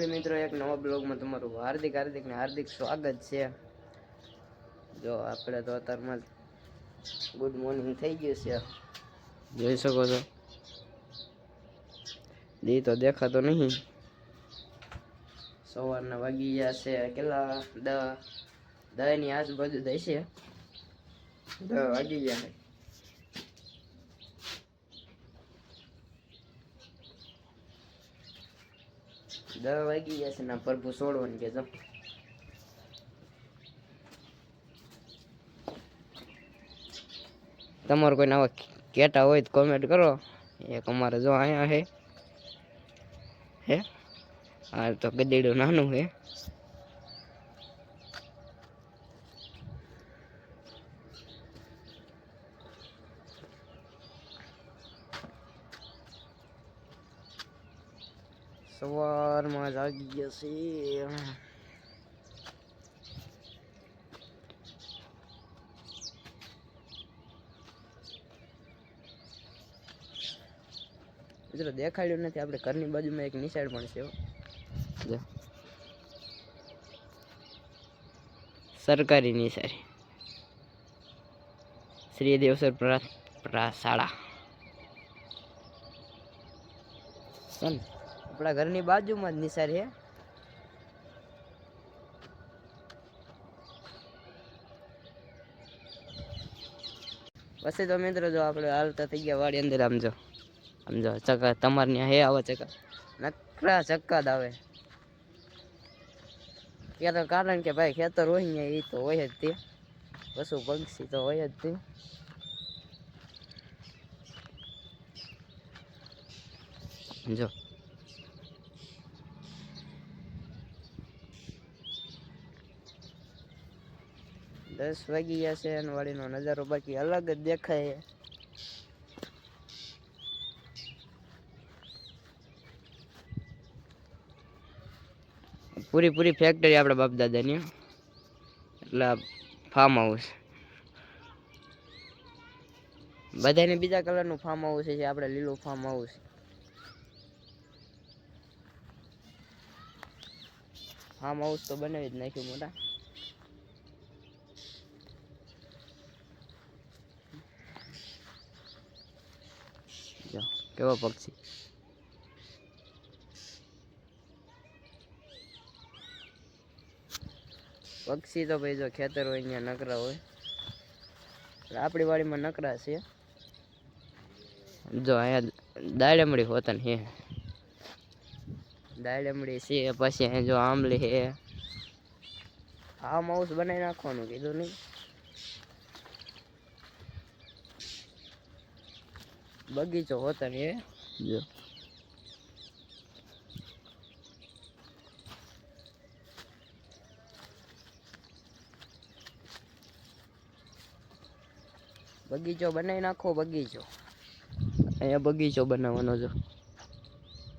મિત્રો એક નવા બ્લોગમાં તમારું હાર્દિક ને હાર્દિક સ્વાગત છે। જો આપણે તો અત્યારમાં ગુડ મોર્નિંગ થઈ ગયું છે, જોઈ શકો છો। દી તો દેખાતો નહીં, સવારના વાગી ગયા છે કેટલા 10 ની આજુબાજુ થાય છે। 10 વાગી ગયા છે। 10 વાગી ગયા છે ને પ્રભુ છોડવાનું કે જો તમારે કોઈ નવા કેટા હોય તો કોમેન્ટ કરો। એક અમારે જો અહીંયા હે આ તો ગદેડું નાનું હે। સવારમાં જાગી ગયા છે। મિત્રો દેખાડ્યું નથી, આપણે ઘરની બાજુમાં એક નિશાળ પણ છે, જો સરકારી નિશાળ શ્રી દેવસર શાળા આપણા ઘરની બાજુમાં જ નિશાળ છે। પછી તો મિત્રો જો આપણે હાલતા થઈ ગયા વાડી અંદર, આમ જો ચક્કા તમારે ત્યાં હે આવા ચક્કા નકરા ચક્કા જ આવે। ત્યારે કારણ કે ભાઈ ખેતર હોય ને એ તો હોય જ તે, પશુ પક્ષી તો હોય જ તે। જો દસ વાગી ગયા છે અને વાડીનો નજારો બાકી અલગ જ દેખાય। પૂરી ફેક્ટરી આપણા બાપ દાદાની, એટલે ફાર્મ હાઉસ બધાને બીજા કલરનું ફાર્મ હાઉસ છે, આપણે લીલું ફાર્મ હાઉસ। ફાર્મ હાઉસ તો બનાવી જ નાખ્યું મોટા। જો કેવો પક્ષી, પક્ષી તો ભાઈ જો ખેતર હોય અહીંયા નકરા હોય, આપણી વાડીમાં નકરા છે। જો અહીંયા દાડમડી હોતન હે, દાડમડી છે, પછી જો આંબલી હે। ફાર્મ હાઉસ બનાવી નાખવાનું કીધું નહીં, બગીચો હોતન હે જો બગીચો બનાવી નાખો। બગીચો અહીંયા બગીચો બનાવવાનો જો